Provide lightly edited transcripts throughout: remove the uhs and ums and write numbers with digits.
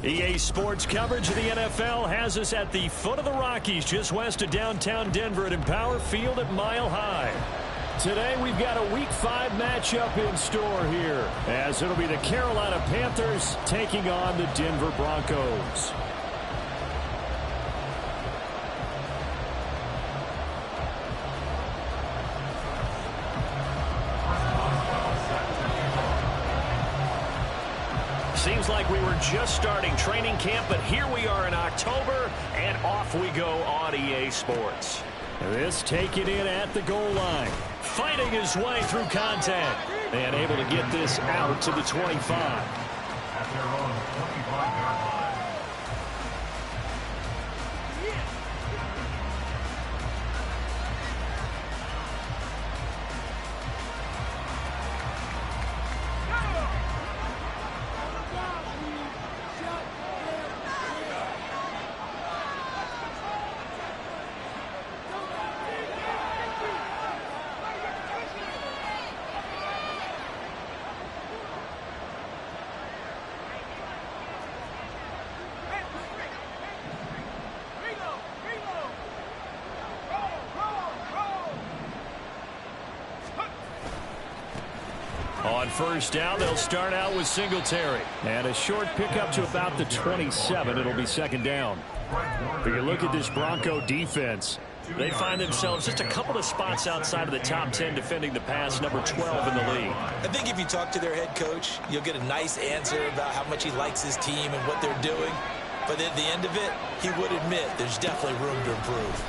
EA Sports coverage of the NFL has us at the foot of the Rockies, just west of downtown Denver at Empower Field at Mile High. Today we've got a Week 5 matchup in store here, as it'll be the Carolina Panthers taking on the Denver Broncos. Seems like we were just starting training camp, but here we are in October, and off we go on EA Sports. This taken in at the goal line. Fighting his way through contact. And able to get this out to the 25. At their own 25-yard line. On first down, they'll start out with Singletary. And a short pickup to about the 27. It'll be second down. But you look at this Bronco defense. They find themselves just a couple of spots outside of the top 10 defending the pass, number 12 in the league. I think if you talk to their head coach, you'll get a nice answer about how much he likes his team and what they're doing. But at the end of it, he would admit there's definitely room to improve.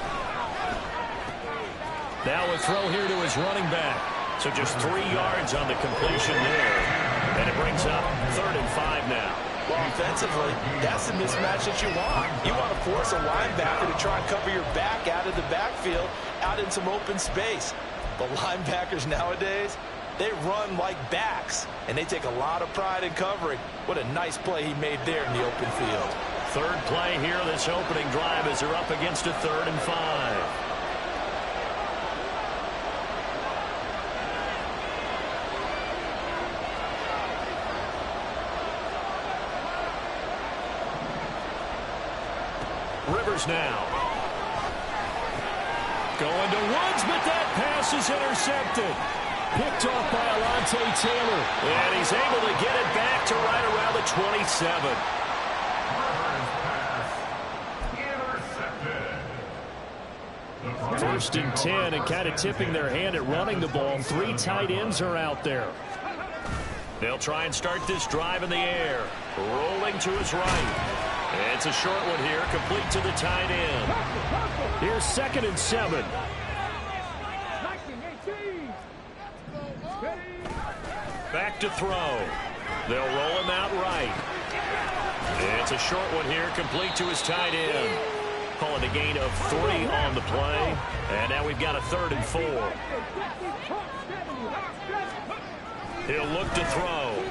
Now a throw here to his running back. So just 3 yards on the completion there. And it brings up 3rd and 5 now. Well, offensively, that's the mismatch that you want. You want to force a linebacker to try and cover your back out of the backfield, out in some open space. But linebackers nowadays, they run like backs, and they take a lot of pride in covering. What a nice play he made there in the open field. Third play here, this opening drive, as they're up against a 3rd and 5. Rivers now. Going to Woods, but that pass is intercepted. Picked off by Alontae Taylor. And he's able to get it back to right around the 27. First and 10, and kind of tipping their hand at running the ball. 3 tight ends are out there. They'll try and start this drive in the air. Rolling to his right. It's a short one here, complete to the tight end. Here's 2nd and 7. Back to throw. They'll roll him out right. It's a short one here, complete to his tight end. Calling a gain of 3 on the play. And now we've got a 3rd and 4. He'll look to throw.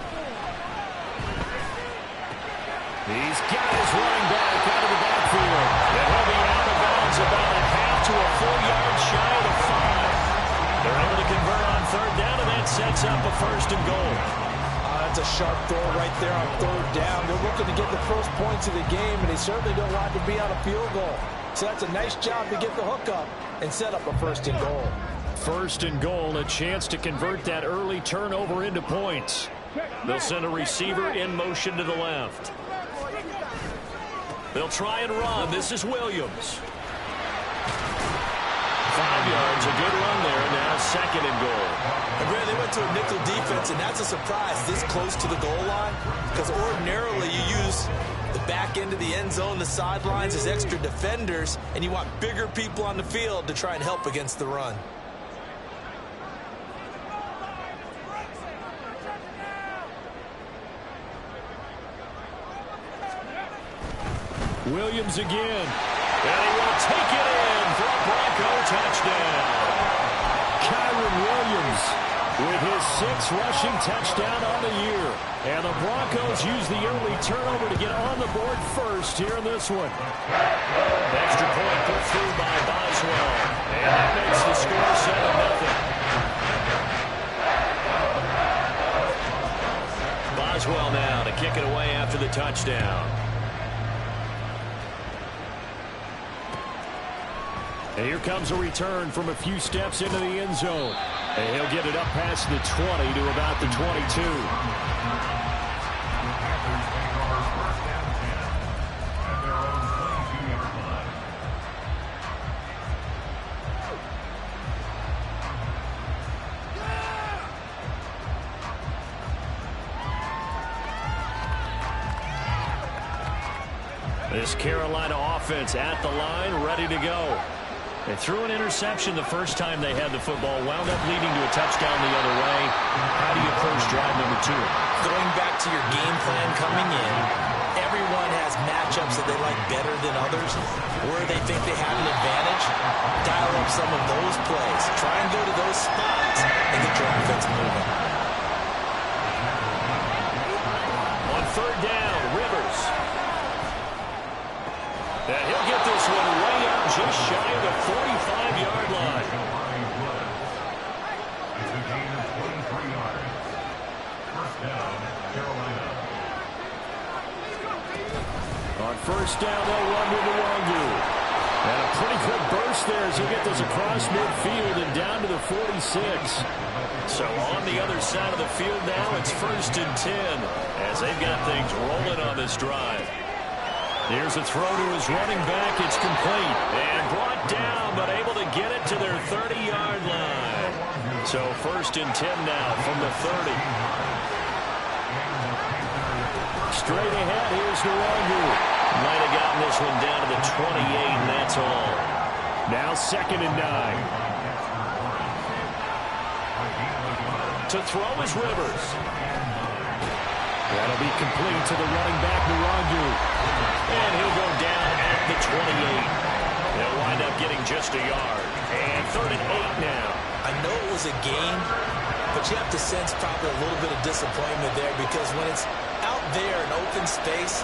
He's got his running back out of the backfield. And he'll be out of bounds about a half to a 4-yard shy of the 5. They're able to convert on 3rd down, and that sets up a 1st and goal. That's a sharp throw right there on 3rd down. They're looking to get the first points of the game, and they certainly don't want to be on a field goal. So that's a nice job to get the hook up and set up a 1st and goal. 1st and goal, a chance to convert that early turnover into points. They'll send a receiver in motion to the left. They'll try and run. This is Williams. 5 yards, a good run there. Now 2nd and goal. And Brad, they went to a nickel defense, and that's a surprise this close to the goal line, because ordinarily you use the back end of the end zone, the sidelines as extra defenders, and you want bigger people on the field to try and help against the run. Williams again. And he will take it in for a Bronco touchdown. Kyron Williams with his 6th rushing touchdown on the year. And the Broncos use the early turnover to get on the board first here in this one. Extra point put through by Boswell. And that makes the score 7-0. does well now to kick it away after the touchdown. And here comes a return from a few steps into the end zone. And he'll get it up past the 20 to about the 22. This Carolina offense at the line, ready to go. They threw an interception the first time they had the football, wound up leading to a touchdown the other way. How do you approach drive number 2? Going back to your game plan coming in, everyone has matchups that they like better than others. Where they think they have an advantage, dial up some of those plays. Try and go to those spots and get your offense moving. On third down, Rivers. And he'll get this one way out just shy of the 45-yard line. On first down, they'll run with the Wangu. And a pretty good burst there as he'll get this across midfield and down to the 46. So on the other side of the field now, it's 1st and 10 as they've got things rolling on this drive. Here's a throw to his running back. It's complete and brought down, but able to get it to their 30-yard line. So 1st and 10 now from the 30. Straight ahead, here's Nwangu. Might have gotten this one down to the 28, and that's all. Now 2nd and 9. To throw is Rivers. That'll be complete to the running back, Nwangu. And he'll go down at the 28. They'll wind up getting just a yard. And 3rd and 8 now. I know it was a game, but you have to sense probably a little bit of disappointment there because when it's out there in open space,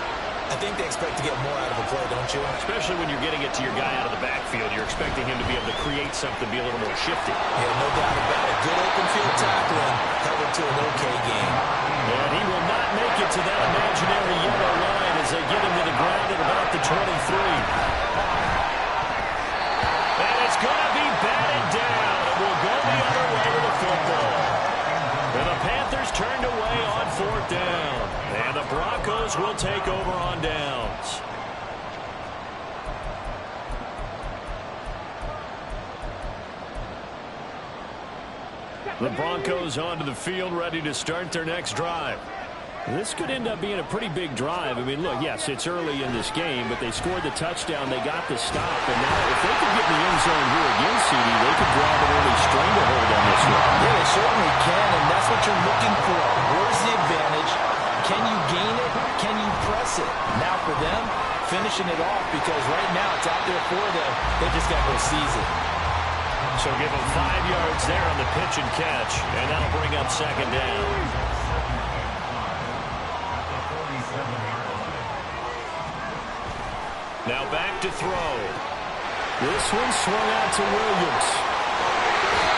I think they expect to get more out of a play, don't you? Especially when you're getting it to your guy out of the backfield. You're expecting him to be able to create something, be a little more shifty. Yeah, no doubt about it. Good open field tackling, held it to an okay game. And he will not make it to that imaginary yellow line as they get him to the ground at about the 23. And it's going to be batted down. It will go the other way to the football. And the Panthers turned away on 4th down. And the Broncos will take over on downs. The Broncos onto the field, ready to start their next drive. This could end up being a pretty big drive. I mean, look, yes, it's early in this game, but they scored the touchdown. They got the stop. And now if they could get in the end zone here again, CD, they could grab an early stranglehold on this one. Yeah, they certainly can, and that's what you're looking for. Where's the advantage? Can you gain it? Can you press it? Now for them, finishing it off because right now it's out there for them. They just got to go seize it. So give them 5 yards there on the pitch and catch, and that'll bring up 2nd down. Now back to throw. This one swung out to Williams.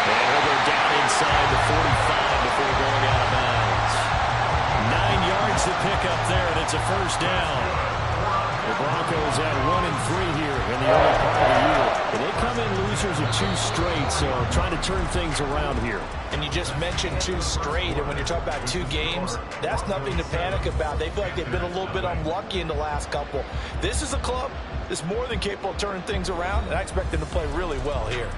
And he'll go down inside the 45 before going out of bounds. 9 yards to pick up there, and it's a 1st down. The Broncos at 1-3 here in the early part of the year. And they come in losers of 2 straight, so trying to turn things around here. And you just mentioned 2 straight, and when you're talking about 2 games, that's nothing to panic about. They feel like they've been a little bit unlucky in the last couple. This is a club that's more than capable of turning things around, and I expect them to play really well here.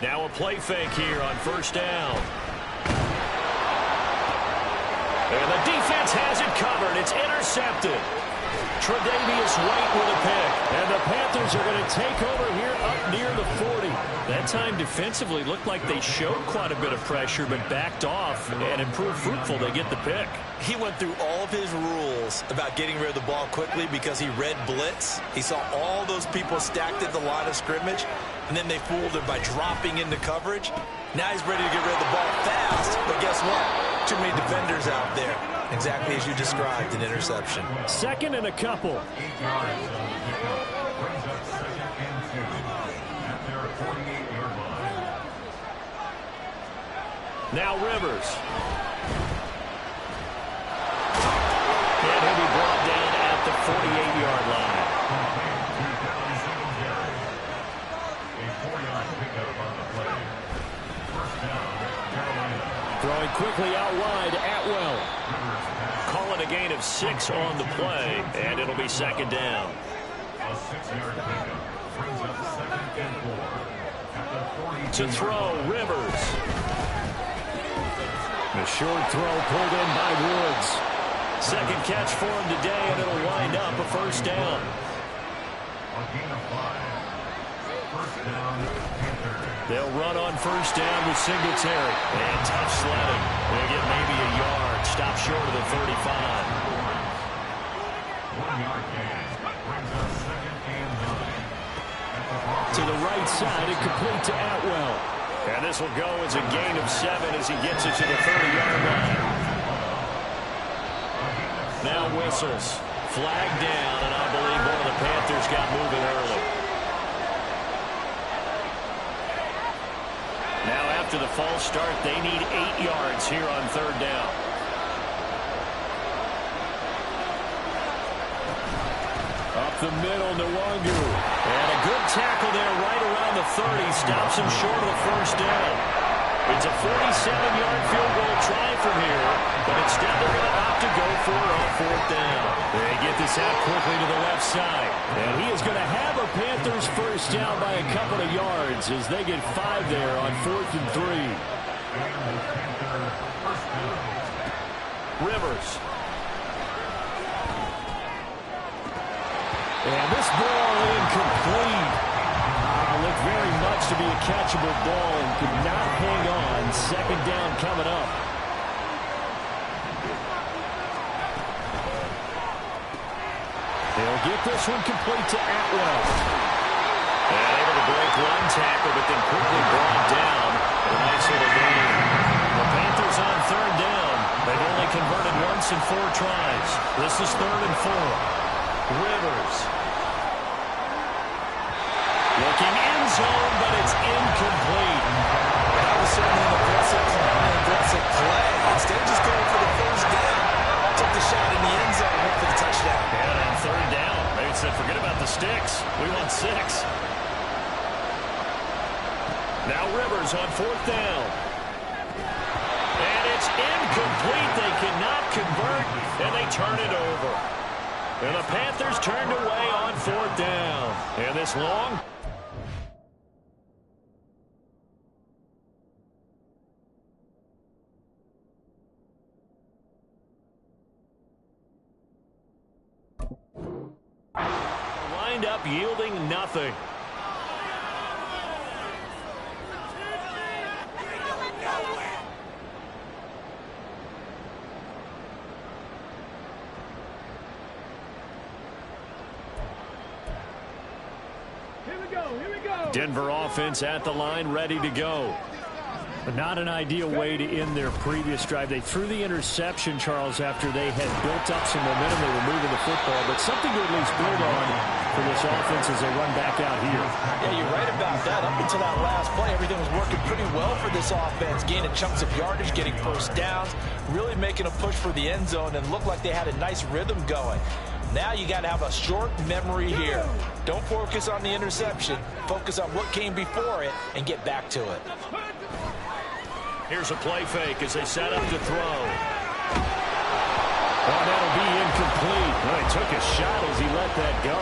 Now a play fake here on 1st down. And the defense has it covered. It's intercepted. Tre'Davious White with a pick. And the Panthers are going to take over here up near the 40. That time defensively looked like they showed quite a bit of pressure but backed off and improved fruitful. They get the pick. He went through all of his rules about getting rid of the ball quickly because he read blitz. He saw all those people stacked at the line of scrimmage, and then they fooled him by dropping into coverage. Now he's ready to get rid of the ball fast, but guess what? Too many defenders out there. Exactly as you described, an interception. Second and a couple. Now Rivers. And he'll be brought down at the 48-yard line. Throwing quickly out wide, Atwell. Call it a gain of 6 on the play, and it'll be second down. To throw, Rivers. The short throw pulled in by Woods. Second catch for him today, and it'll wind up a first down. They'll run on first down with Singletary. And tough sledding. They'll get maybe a yard. Stop short of the 35. 1 yard gain. Brings us second and 9. To the right side and complete to Atwell. And this will go as a gain of 7 as he gets it to the 30-yard line. Now whistles. Flag down, and I believe one of the Panthers got moving early. Now after the false start, they need 8 yards here on third down. Up the middle, Nwangu. And a good tackle there right around the 30. Stops him short of the first down. It's a 47-yard field goal try from here, but instead they're going to opt to go for it on fourth down. They get this out quickly to the left side. And he is going to have a Panthers first down by a couple of yards as they get 5 there on 4th and 3. Rivers. And this ball incomplete. Looked very much to be a catchable ball and could not hang on. Second down coming up. They'll get this one complete to Atwell. And able to break one tackle, but then quickly brought down. A nice little gain. The Panthers on third down. They've only converted once in 4 tries. This is 3rd and 4. Rivers. Looking end zone, but it's incomplete. That was certainly an aggressive play. Instead of just going for the first down, took the shot in the end zone and went for the touchdown. And on third down, they said, forget about the sticks. We want 6. Now Rivers on 4th down. And it's incomplete. They cannot convert, and they turn it over. And the Panthers turned away on 4th down. And this long... wind up yielding nothing. Here we go. Denver offense at the line, ready to go. But not an ideal way to end their previous drive. They threw the interception, Charles, after they had built up some momentum. They were moving the football, but something to at least build on for this offense as they run back out here. Yeah, you're right about that. Up until that last play, everything was working pretty well for this offense, gaining chunks of yardage, getting first downs, really making a push for the end zone, and looked like they had a nice rhythm going. Now you got to have a short memory here. Don't focus on the interception. Focus on what came before it and get back to it. Here's a play fake as they set up to throw. Oh, that'll be incomplete. Well, he took a shot as he let that go.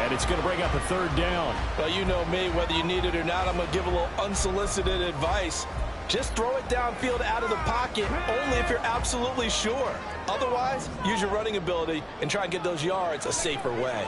And it's going to bring up a 3rd down. Well, you know me, whether you need it or not, I'm going to give a little unsolicited advice. Just throw it downfield out of the pocket only if you're absolutely sure. Otherwise, use your running ability and try and get those yards a safer way.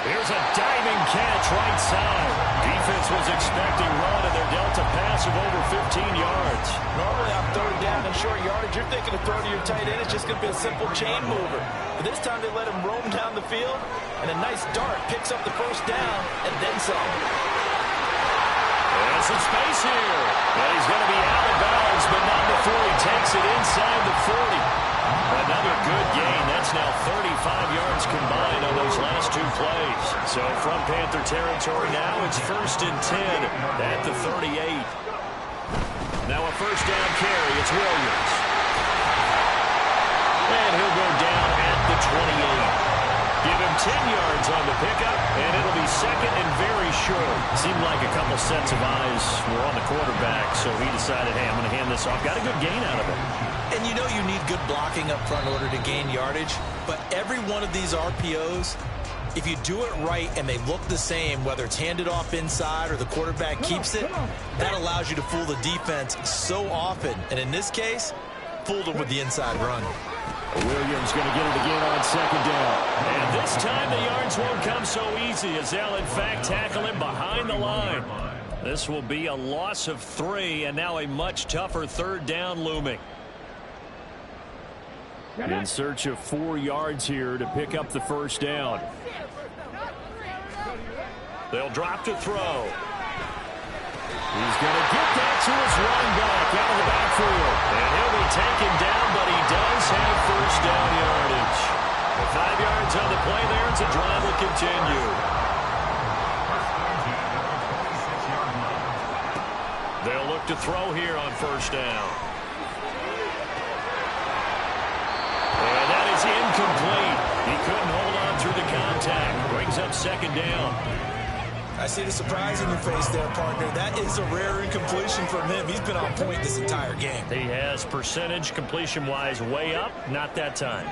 Here's a diving catch right side. Defense was expecting run, and they're dealt a pass of over 15 yards. Normally on third down and short yardage, you're thinking of throwing to your tight end. It's just going to be a simple chain mover. But this time they let him roam down the field, and a nice dart picks up the first down and then some. And some space here. And he's going to be out of bounds, but not before he takes it inside the 40. Another good gain. That's now 35 yards combined on those last two plays. So from Panther territory now, it's 1st and 10 at the 38. Now a first down carry. It's Williams. And he'll go down at the 28. Give him 10 yards on the pickup, and it'll be second and very short. Seemed like a couple sets of eyes were on the quarterback, so he decided, hey, I'm going to hand this off. Got a good gain out of it. And you know you need good blocking up front in order to gain yardage, but every one of these RPOs, if you do it right and they look the same, whether it's handed off inside or the quarterback keeps it, that allows you to fool the defense so often. And in this case, fooled them with the inside run. Williams going to get it again on second down. And this time the yards won't come so easy as they'll, in fact, tackle him behind the line. This will be a loss of 3, and now a much tougher third down looming. In search of 4 yards here to pick up the first down. They'll drop to throw. He's going to get that to his running back out of the backfield. And he'll be taken down, but he does have first down yardage. The 5 yards on the play there, it's a drive will continue. They'll look to throw here on first down. And that is incomplete. He couldn't hold on through the contact. Brings up second down. I see the surprise in your face there, partner. That is a rare incompletion from him. He's been on point this entire game. He has percentage completion-wise way up. Not that time.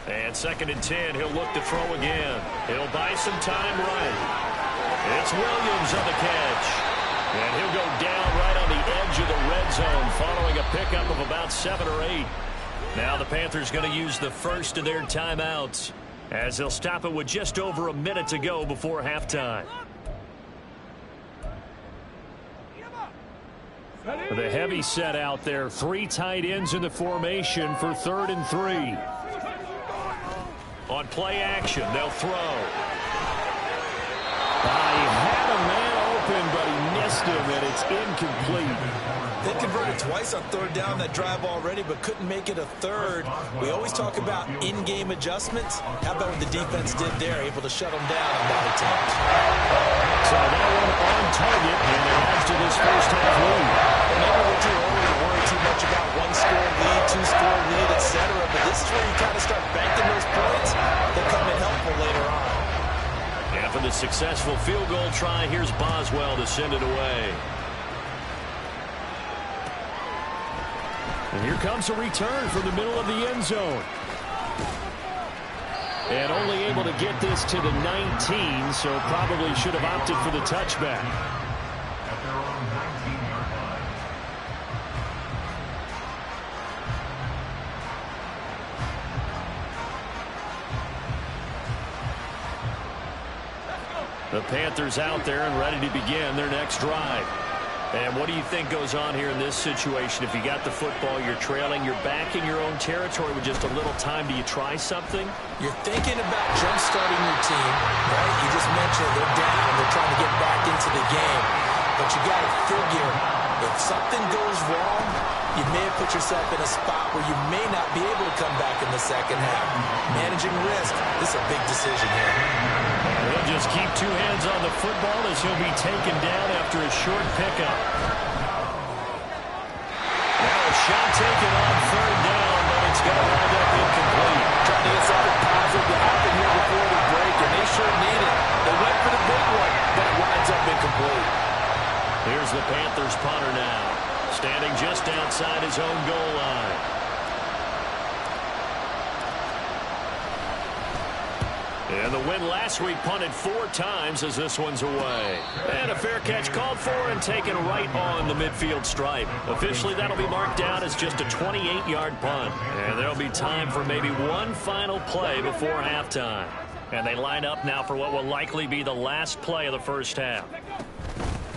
And 2nd and 10. He'll look to throw again. He'll buy some time right. It's Williams on the catch. And he'll go down right on the edge of the red zone following a pickup of about 7 or 8. Now the Panthers going to use the first of their timeouts, as they'll stop it with just over a minute to go before halftime. The heavy set out there. 3 tight ends in the formation for 3rd and 3. On play action, they'll throw. He had a man open, but he missed him, and it's incomplete. They converted twice on third down that drive already, but couldn't make it a third. We always talk about in-game adjustments. How about what the defense did there, able to shut them down on that attempt? So that one on target, and it adds to this first half lead. And maybe we're too early to worry too much about 1-score lead, 2-score lead, etc. But this is where you kind of start banking those points that come in helpful later on. And for the successful field goal try, here's Boswell to send it away. And here comes a return from the middle of the end zone. And only able to get this to the 19, so probably should have opted for the touchback. At their own 19-yard line. The Panthers out there and ready to begin their next drive. And what do you think goes on here in this situation? If you got the football, you're trailing, you're back in your own territory with just a little time. Do you try something? You're thinking about jump-starting your team, right? You just mentioned they're down. They're trying to get back into the game. But you got to figure, if something goes wrong, you may have put yourself in a spot where you may not be able to come back in the second half. Managing risk, this is a big decision here. He'll just keep 2 hands on the football as he'll be taken down after a short pickup. Now a shot taken on third down, but it's going to wind up incomplete. Trying to get something positive to happen here before the break, and they sure need it. They went for the big one, but it winds up incomplete. Here's the Panthers punter now, standing just outside his own goal line. And the win last week punted 4 times as this one's away. And a fair catch called for and taken right on the midfield stripe. Officially, that'll be marked down as just a 28-yard punt. And there'll be time for maybe one final play before halftime. And they line up now for what will likely be the last play of the first half.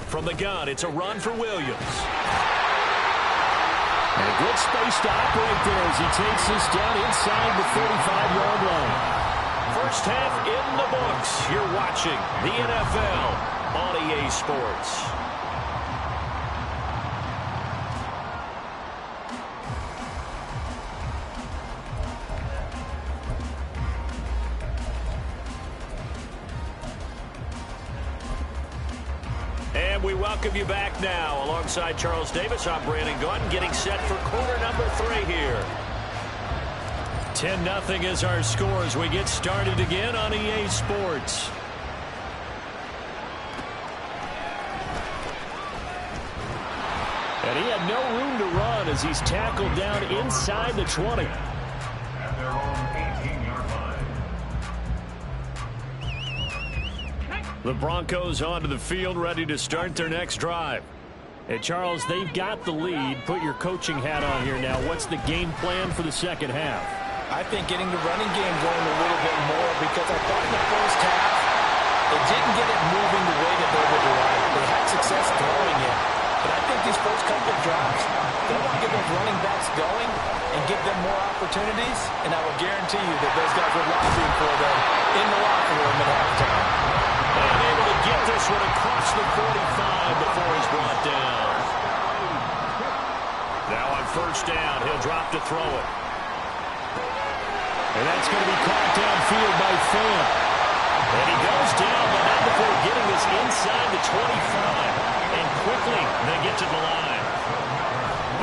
From the gun, it's a run for Williams. And a good space to operate there as he takes this down inside the 35-yard line. First half in the books. You're watching the NFL on EA Sports. And we welcome you back now. Alongside Charles Davis, I'm Brandon Gautin, getting set for quarter number 3 here. 10-0 is our score as we get started again on EA Sports. And he had no room to run as he's tackled down inside the 20. At their own 18-yard line. The Broncos onto the field, ready to start their next drive. And Charles, they've got the lead. Put your coaching hat on here now. What's the game plan for the second half? I think getting the running game going a little bit more, because I thought in the first half they didn't get it moving the way that they would like. They had success throwing it, but I think these first couple of drives, they want to get those running backs going and give them more opportunities, and I will guarantee you that those guys were lobbying for them in the locker room at halftime. And able to get this one across the 45 before he's brought down. Now on first down, he'll drop to throw it. And that's going to be caught downfield by Pham. And he goes down, but not before getting this inside the 25. And quickly, they get to the line.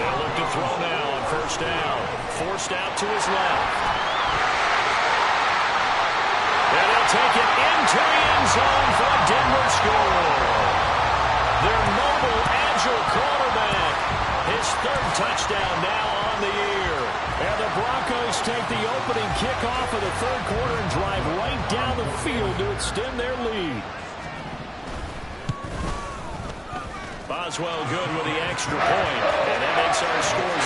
They'll look to throw now on first down. Forced out to his left. And he'll take it into the end zone for a Denver score. Their mobile, agile quarterback. His 3rd touchdown now on the year. And the Broncos take the opening kickoff of the 3rd quarter and drive right down the field to extend their lead. Boswell good with the extra point, and that makes our score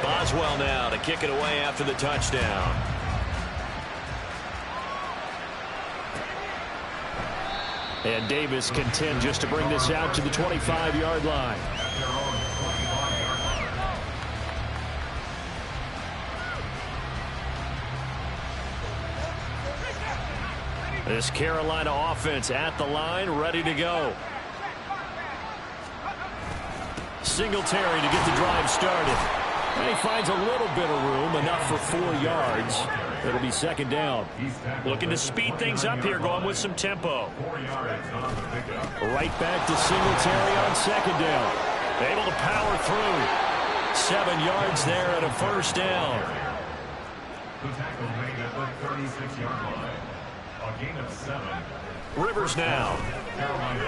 17-0. Boswell now to kick it away after the touchdown. And Davis content just to bring this out to the 25-yard line. This Carolina offense at the line, ready to go. Singletary to get the drive started. And he finds a little bit of room, enough for 4 yards. It'll be second down. Looking to speed things up here, going with some tempo. Right back to Singletary on second down. Able to power through. 7 yards there and a first down. The tackle made at the 36-yard line. A gain of 7. Rivers now. Carolina.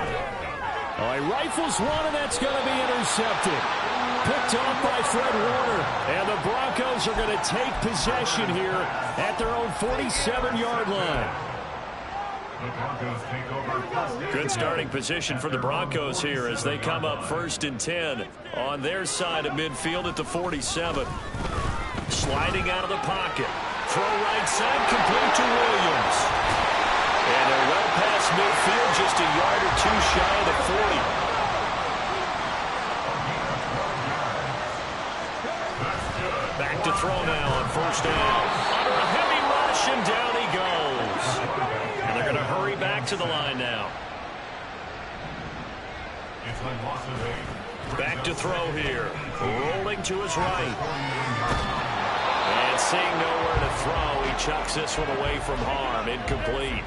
Oh, he rifles one, and that's going to be intercepted. Picked off by Fred Warner. And the Broncos are going to take possession here at their own 47-yard line. The Broncos take over first. Good starting position for the Broncos here as they come up 1st and 10 on their side of midfield at the 47. Sliding out of the pocket. Throw right side, complete to Williams. And they're well past midfield, just a yard or 2 shy of the 40. Back to throw now on first down. Under a heavy rush, and down he goes. And they're going to hurry back to the line now. It's a loss of 8. Back to throw here. Rolling to his right. And seeing nowhere to throw, he chucks this one away from harm. Incomplete.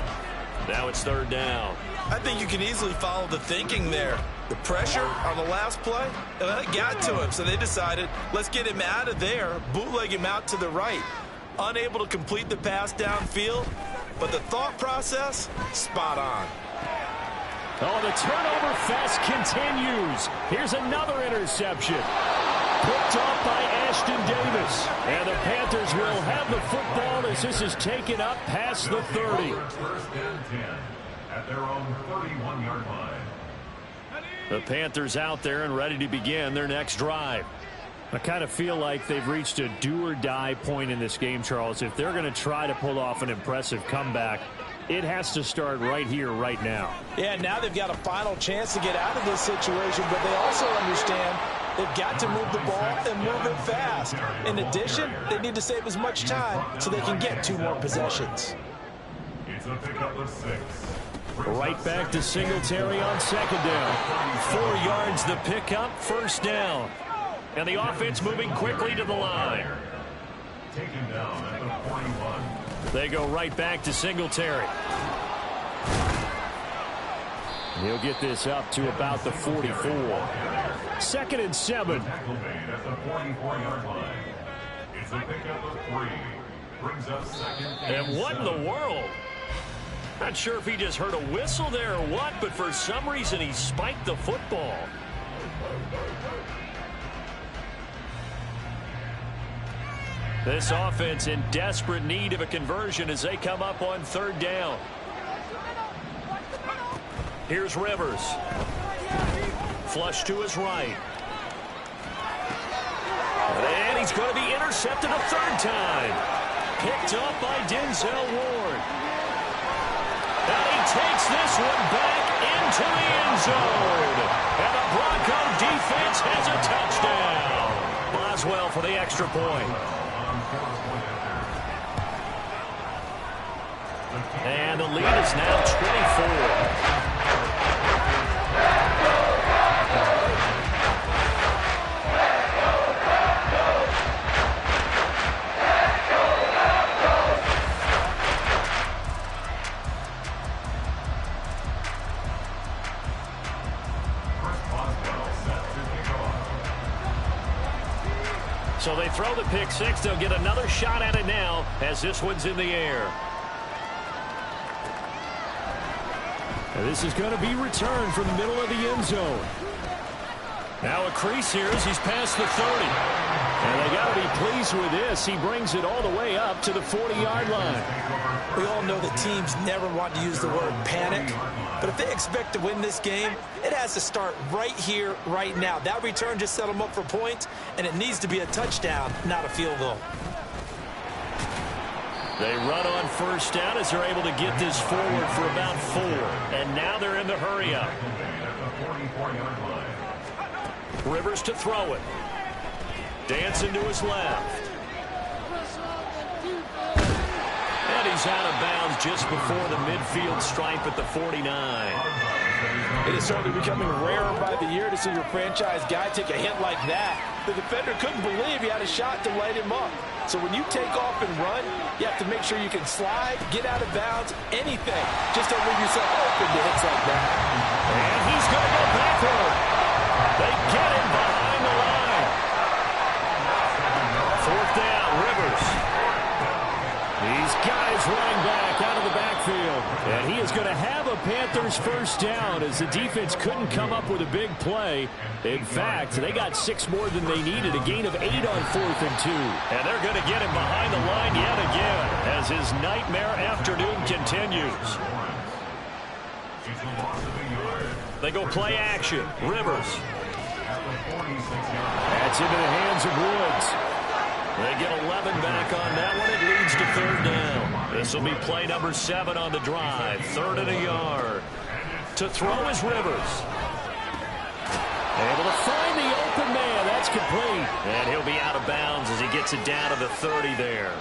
Now it's 3rd down. I think you can easily follow the thinking there. The pressure on the last play, it got to him, so they decided, let's get him out of there, bootleg him out to the right. Unable to complete the pass downfield, but the thought process, spot on. Oh, the turnover fest continues. Here's another interception. Picked off by Ashton Davis. And the Panthers will have the football as this is taken up past the 30. First and 10 at their own 31-yard line. The Panthers out there and ready to begin their next drive. I kind of feel like they've reached a do-or-die point in this game, Charles. If they're going to try to pull off an impressive comeback, it has to start right here, right now. Yeah, now they've got a final chance to get out of this situation, but they also understand they've got to move the ball and move it fast. In addition, they need to save as much time so they can get 2 more possessions. It's a pickup of 6. Right back to Singletary on second down. 4 yards the pickup, first down. And the offense moving quickly to the line. Taken down at the 41. They go right back to Singletary. He'll get this up to about the 44. 2nd and 7. Tackle made at the 44-yard line. It's a pickup of 3. Brings up 2nd And what in the world? Not sure if he just heard a whistle there or what, but for some reason he spiked the football. This offense in desperate need of a conversion as they come up on 3rd down. Here's Rivers. Flush to his right. And he's going to be intercepted a 3rd time. Picked up by Denzel Ward. And he takes this one back into the end zone. And the Bronco defense has a touchdown. Boswell for the extra point. And the lead is now 24. So they throw the pick 6. They'll get another shot at it now as this one's in the air. And this is going to be returned from the middle of the end zone. Now a crease here as he's past the 30. And they got to be pleased with this. He brings it all the way up to the 40-yard line. We all know that teams never want to use the word panic. But if they expect to win this game, it has to start right here, right now. That return just set them up for points, and it needs to be a touchdown, not a field goal. They run on 1st down as they're able to get this forward for about 4. And now they're in the hurry-up. Rivers to throw it. Dancing to his left. And he's out of bounds just before the midfield stripe at the 49. It is certainly becoming rarer by the year to see your franchise guy take a hit like that. The defender couldn't believe he had a shot to light him up. So when you take off and run, you have to make sure you can slide, get out of bounds, anything. Just don't leave yourself open to hits like that. And he's going to go backward. They get him behind the line. 4th down, Rivers. These guys running back out of the backfield. And he is going to have a Panthers 1st down as the defense couldn't come up with a big play. In fact, they got 6 more than they needed, a gain of 8 on 4th and 2. And they're going to get him behind the line yet again as his nightmare afternoon continues. They go play action. Rivers. That's into the hands of Woods. They get 11 back on that one. It leads to 3rd down. This will be play number 7 on the drive. 3rd and a yard. To throw is Rivers. Able to find the open man. That's complete. And he'll be out of bounds as he gets it down to the 30 there.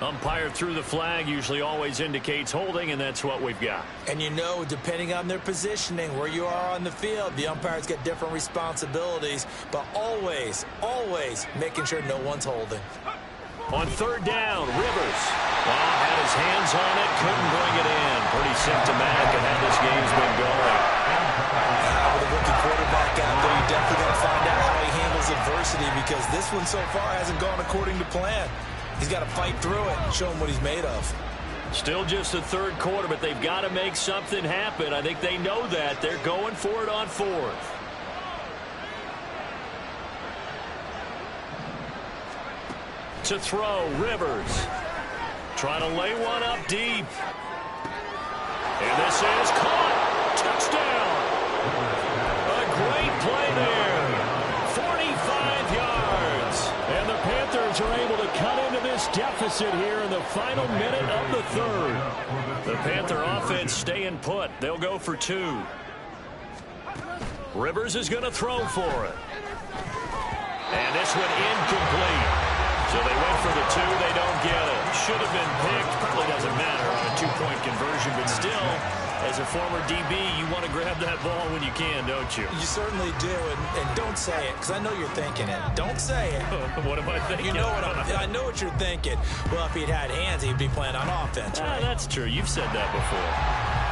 Umpire threw the flag, usually always indicates holding, and that's what we've got. And you know, depending on their positioning, where you are on the field, the umpires get different responsibilities, but always, always making sure no one's holding. On 3rd down, Rivers. Had his hands on it, couldn't bring it in. Pretty symptomatic of how this game's been going. With a rookie quarterback out there, you definitely got to find out how he handles adversity, because this one so far hasn't gone according to plan. He's got to fight through it and show him what he's made of. Still just the 3rd quarter, but they've got to make something happen. I think they know that. They're going for it on 4th. To throw, Rivers. Trying to lay one up deep. And this is caught. Touchdown. A great play there. 45 yards. And the Panthers are able to cut into this deficit here in the final minute of the third. The Panther offense staying put. They'll go for 2. Rivers is going to throw for it. And this one incomplete. So they went for the 2. They don't get it. Should have been picked. Probably doesn't matter on a 2-point conversion. But still, as a former DB, you want to grab that ball when you can, don't you? You certainly do. And don't say it, because I know you're thinking it. Don't say it. What am I thinking? You know what I know what you're thinking. Well, if he'd had hands, he'd be playing on offense, right? That's true. You've said that before.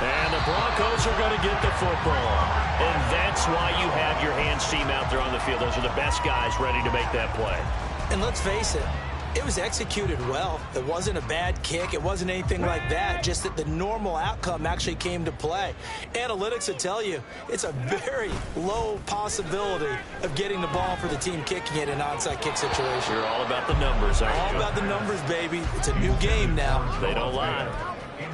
And the Broncos are going to get the football. And that's why you have your hands team out there on the field. Those are the best guys ready to make that play. And let's face it, it was executed well. It wasn't a bad kick. It wasn't anything like that. Just that the normal outcome actually came to play. Analytics will tell you it's a very low possibility of getting the ball for the team kicking it in an onside kick situation. You're all about the numbers, aren't you? All about the numbers, baby. It's a new game now. They don't lie.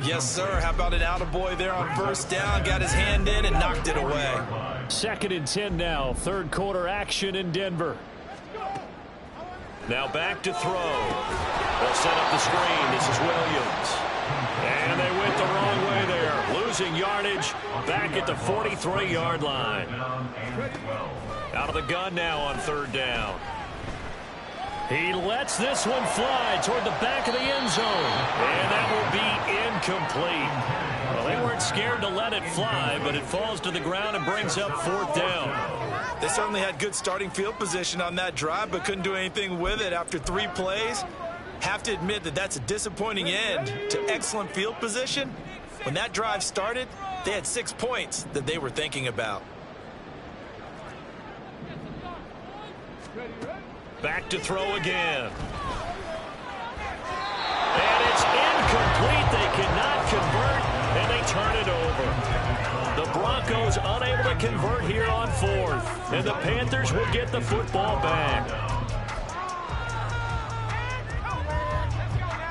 Yes, sir. How about an attaboy there on first down? Got his hand in and knocked it away. 2nd and 10 now. Third quarter action in Denver. Now back to throw. They'll set up the screen. This is Williams. And they went the wrong way there. Losing yardage back at the 43-yard line. Out of the gun now on 3rd down. He lets this one fly toward the back of the end zone. And that will be incomplete. Well, they weren't scared to let it fly, but it falls to the ground and brings up 4th down. They certainly had good starting field position on that drive, but couldn't do anything with it after 3 plays. Have to admit that that's a disappointing end to excellent field position. When that drive started, they had 6 points that they were thinking about. Back to throw again. And it's incomplete. They cannot convert, and they turn it over. The Broncos unable to convert here on 4th. And the Panthers will get the football back.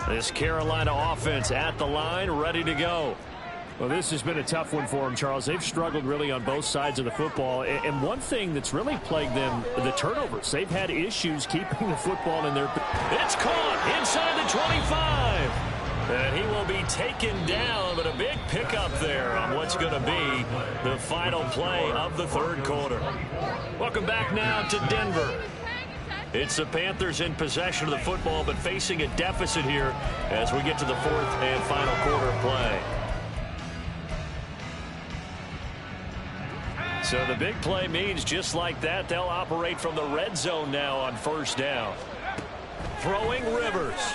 This Carolina offense at the line, ready to go. Well, this has been a tough one for them, Charles. They've struggled really on both sides of the football. And one thing that's really plagued them, the turnovers. They've had issues keeping the football in their... It's caught inside the 25. And he will be taken down, but a big pickup there on what's going to be the final play of the 3rd quarter. Welcome back now to Denver. It's the Panthers in possession of the football, but facing a deficit here as we get to the 4th and final quarter of play. So the big play means just like that, they'll operate from the red zone now on 1st down. Throwing Rivers.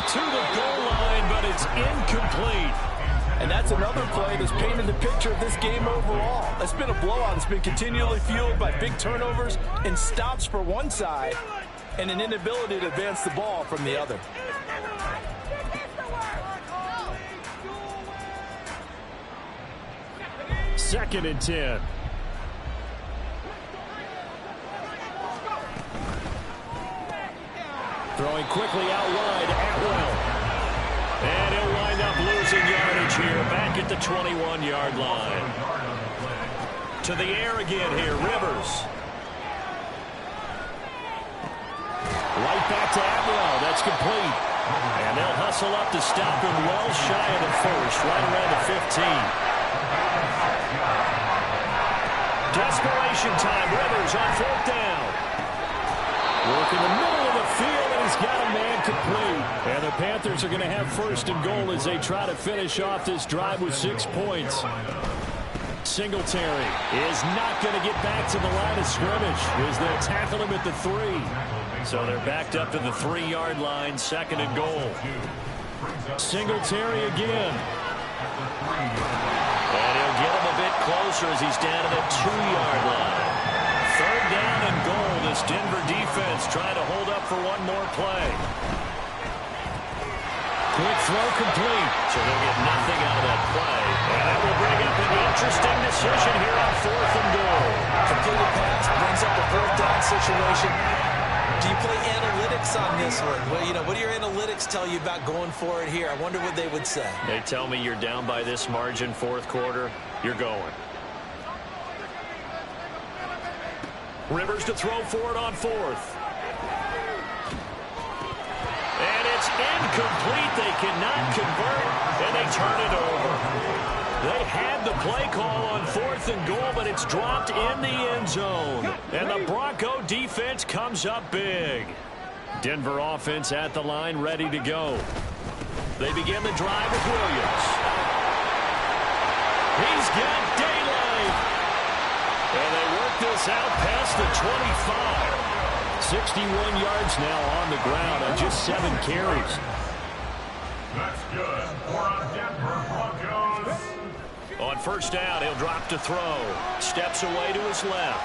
To the goal line, but it's incomplete. And that's another play that's painted the picture of this game overall. It's been a blowout. It's been continually fueled by big turnovers and stops for one side and an inability to advance the ball from the other. Second and 10. Throwing quickly out wide, Atwell. And he'll wind up losing yardage here, back at the 21-yard line. To the air again here, Rivers. Right back to Atwell, that's complete. And they'll hustle up to stop him well shy of the 1st, right around the 15. Desperation time, Rivers on 4th down. Working the middle of the field, and he's got a man complete. And the Panthers are going to have 1st and goal as they try to finish off this drive with 6 points. Singletary is not going to get back to the line of scrimmage as they'll tackle him at the 3. So they're backed up to the 3-yard line, 2nd and goal. Singletary again. And he'll get him a bit closer as he's down to the 2-yard line. 3rd down and goal. This Denver defense trying to hold up for one more play. Quick throw complete. So they'll get nothing out of that play. And that will bring up an interesting decision here on 4th and goal. Completed pass brings up a 4th down situation. Do you play analytics on this one? Well, you know, what do your analytics tell you about going for it here? I wonder what they would say. They tell me you're down by this margin 4th quarter, you're going. Rivers to throw for it on 4th. And it's incomplete. They cannot convert, and they turn it over. They had the play call on 4th and goal, but it's dropped in the end zone. And the Bronco defense comes up big. Denver offense at the line, ready to go. They begin the drive with Williams. He's got daylight. And they work this out past the 25. 61 yards now on the ground on just 7 carries. That's good for Denver Broncos. On 1st down, he'll drop to throw. Steps away to his left.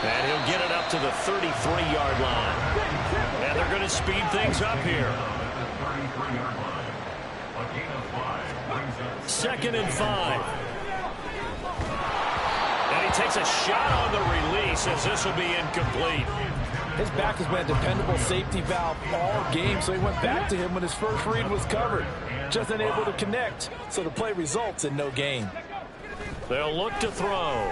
And he'll get it up to the 33-yard line. And they're going to speed things up here. 33-yard line. A gain of 5 brings up 2nd and 5. And he takes a shot on the release as this will be incomplete. His back has been a dependable safety valve all game, so he went back to him when his first read was covered. Just unable to connect, so the play results in no gain. They'll look to throw.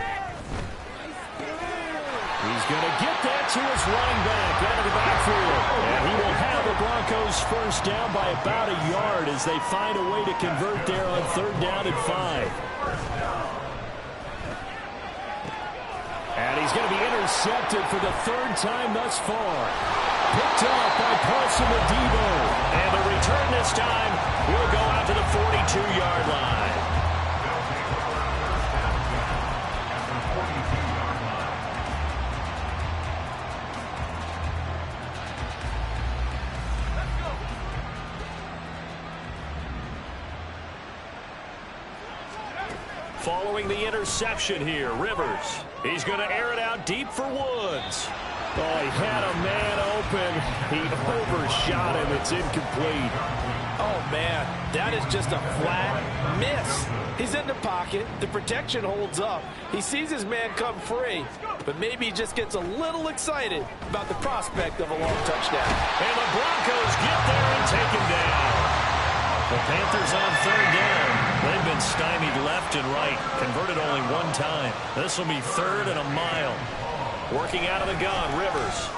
He's going to get that to his running back out of the backfield. And he will have the Broncos 1st down by about a yard as they find a way to convert there on 3rd down and 5. And he's going to be intercepted for the 3rd time thus far. Picked off by Paulson Adebo. And the return this time will go out to the 42-yard line. Following the interception here, Rivers. He's going to air it out deep for Woods. Oh, he had a man open. He overshot him. It's incomplete. Oh, man, that is just a flat miss. He's in the pocket. The protection holds up. He sees his man come free, but maybe he just gets a little excited about the prospect of a long touchdown. And the Broncos get there and take him down. The Panthers on 3rd down. They've been stymied left and right. Converted only 1 time. This will be 3rd and a mile. Working out of the gun, Rivers.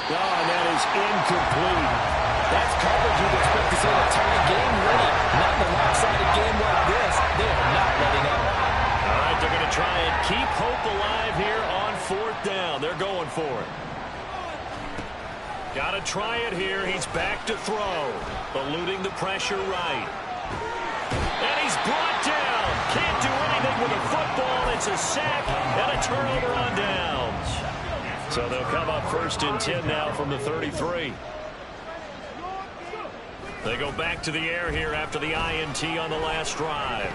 Oh, and that is incomplete. That's coverage you'd expect to see in a tight game ready. Not in a lopsided game like this. They are not letting up. All right, they're going to try and keep hope alive here on 4th down. They're going for it. Got to try it here. He's back to throw. Eluding the pressure right. And he's brought down. Can't do anything with a football. It's a sack and a turnover on downs. So they'll come up 1st and 10 now from the 33. They go back to the air here after the INT on the last drive.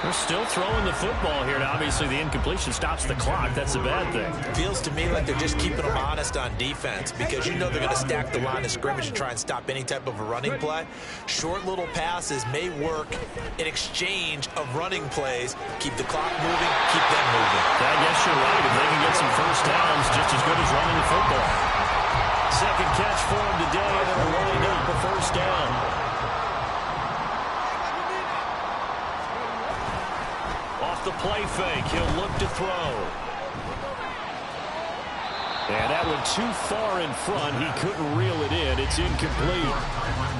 They're still throwing the football here. Now, obviously, the incompletion stops the clock. That's a bad thing. Feels to me like they're just keeping them honest on defense because you know they're going to stack the line of scrimmage and try and stop any type of a running play. Short little passes may work in exchange of running plays. Keep the clock moving, keep them moving. I guess you're right. If they can get some 1st downs, just as good as running the football. 2nd catch for him today, and they're rolling up the 1st down. The play fake. He'll look to throw. And that one too far in front. He couldn't reel it in. It's incomplete.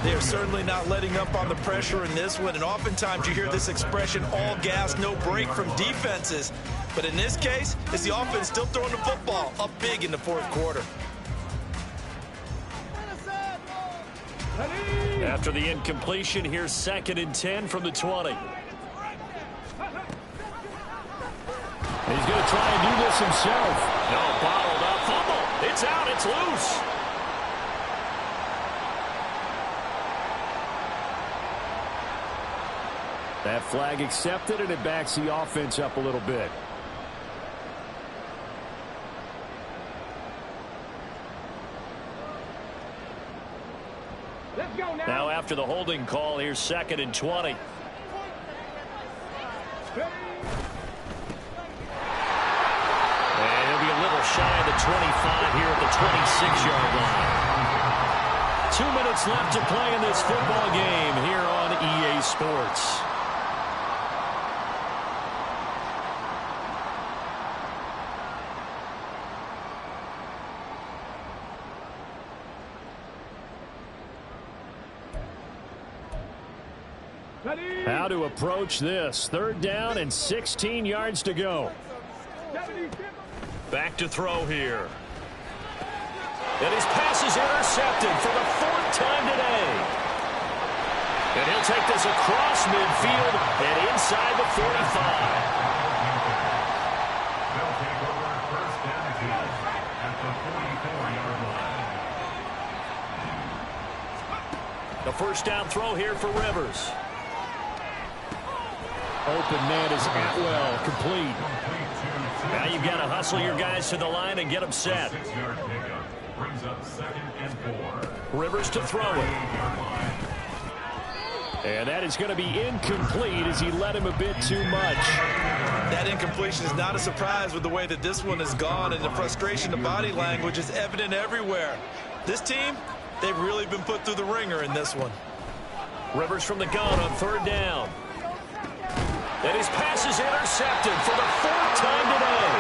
They're certainly not letting up on the pressure in this one. And oftentimes you hear this expression, all gas, no break from defenses. But in this case, it's the offense still throwing the football up big in the 4th quarter. After the incompletion, here's 2nd and 10 from the 20. He's going to try and do this himself. No, bottled up. Fumble. It's out. It's loose. That flag accepted, and it backs the offense up a little bit. Now after the holding call, here's 2nd and 20. And he'll be a little shy of the 25 here at the 26-yard line. 2 minutes left to play in this football game here on EA Sports. How to approach this. 3rd down and 16 yards to go. Back to throw here. And his pass is intercepted for the 4th time today. And he'll take this across midfield and inside the 45. They'll take over 1st and 10 at the 44-yard line. The 1st down throw here for Rivers. Open man is Atwell, complete. Now you've got to hustle your guys to the line and get them set. 6-yard pickup brings up 2nd and 4. Rivers to throw it. And that is going to be incomplete as he led him a bit too much. That incompletion is not a surprise with the way that this one has gone, and the frustration, the body language is evident everywhere. This team, they've really been put through the ringer in this one. Rivers from the gun on 3rd down. And his pass is intercepted for the 4th time today.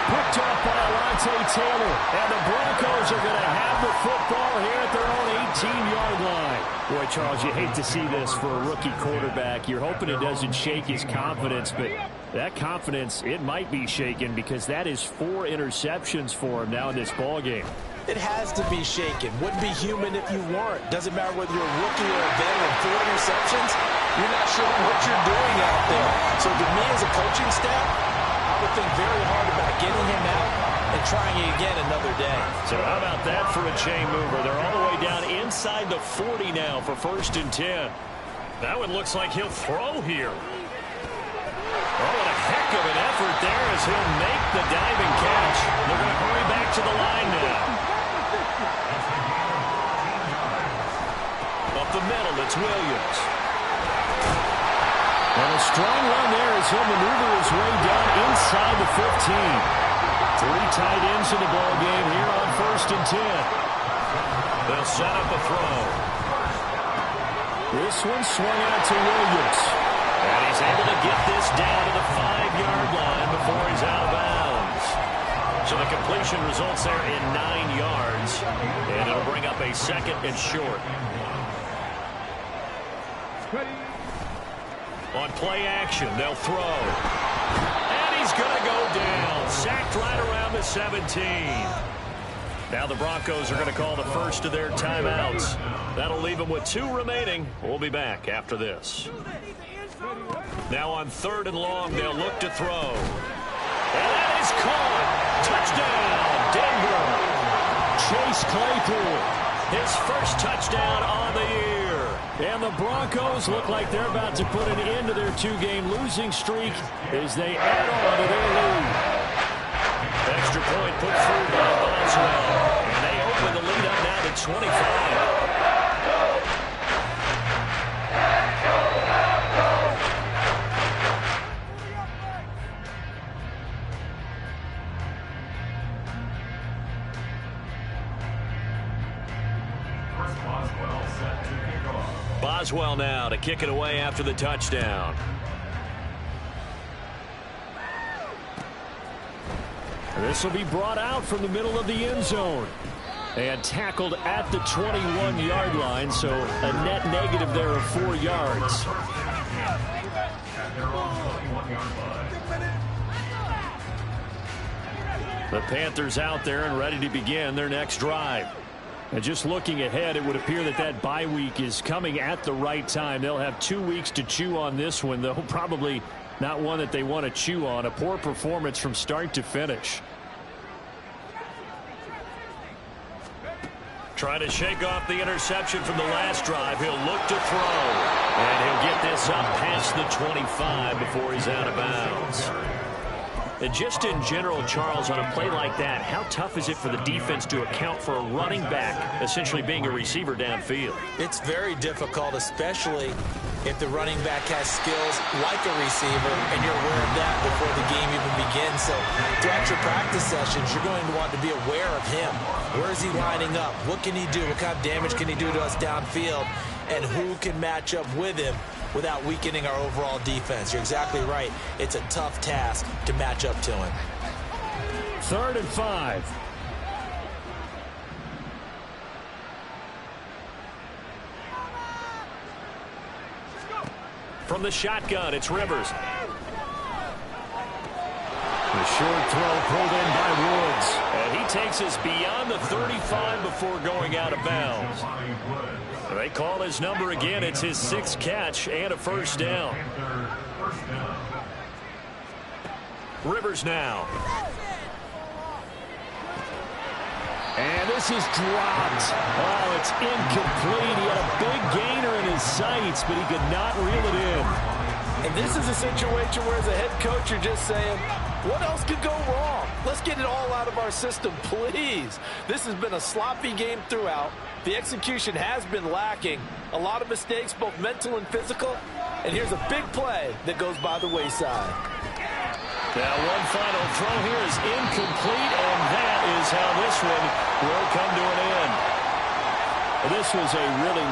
Picked off by Alontae Taylor. And the Broncos are going to have the football here at their own 18-yard line. Boy, Charles, you hate to see this for a rookie quarterback. You're hoping it doesn't shake his confidence, but that confidence, it might be shaken because that is 4 interceptions for him now in this ball game. It has to be shaken. Wouldn't be human if you weren't. Doesn't matter whether you're a rookie or a veteran. 4 interceptions, you're not sure what you're doing out there. So to me as a coaching staff, I would think very hard about getting him out and trying it again another day. So how about that for a chain mover? They're all the way down inside the 40 now for 1st and 10. That one looks like he'll throw here. Oh, what a heck of an effort there as he'll make the diving catch. They're going to hurry back to the line now. Up the middle, it's Williams. And a strong run there as he'll maneuver his way down inside the 15. 3 tight ends in the ball game here on 1st and 10. They'll set up a throw. This one swung out to Williams. And he's able to get this down to the 5-yard line before he's out of bounds. So the completion results there in 9 yards. And it'll bring up a 2nd and short. On play action, they'll throw. And he's going to go down. Sacked right around the 17. Now the Broncos are going to call the first of their timeouts. That'll leave them with 2 remaining. We'll be back after this. Now on 3rd and long, they'll look to throw. And that is caught. Touchdown, Denver. Chase Claypool. His first touchdown on the year. And the Broncos look like they're about to put an end to their 2-game losing streak as they add on to their lead. Extra point put through by Boswell. And they open the lead up now to 25. Boswell now to kick it away after the touchdown. This will be brought out from the middle of the end zone and tackled at the 21-yard line, so a net negative there of 4 yards. The Panthers out there and ready to begin their next drive. And just looking ahead, it would appear that that bye week is coming at the right time. They'll have 2 weeks to chew on this one, though probably not one that they want to chew on. A poor performance from start to finish. Trying to shake off the interception from the last drive. He'll look to throw. And he'll get this up past the 25 before he's out of bounds. And just in general, Charles, on a play like that, how tough is it for the defense to account for a running back essentially being a receiver downfield? It's very difficult, especially if the running back has skills like a receiver, and you're aware of that before the game even begins. So throughout your practice sessions, you're going to want to be aware of him. Where is he lining up? What can he do? What kind of damage can he do to us downfield? And who can match up with him without weakening our overall defense? You're exactly right. It's a tough task to match up to him. 3rd and 5. From the shotgun, it's Rivers. The short throw pulled in by Woods. And he takes us beyond the 35 before going out of bounds. They call his number again. It's his 6th catch and a first down. Rivers now. And this is dropped. Oh, it's incomplete. He had a big gainer in his sights, but he could not reel it in. And this is a situation where as a head coach, you're just saying, what else could go wrong? Let's get it all out of our system, please. This has been a sloppy game throughout. The execution has been lacking. A lot of mistakes, both mental and physical. And here's a big play that goes by the wayside. Now one final throw here is incomplete, and that is how this one will come to an end. This was a really nice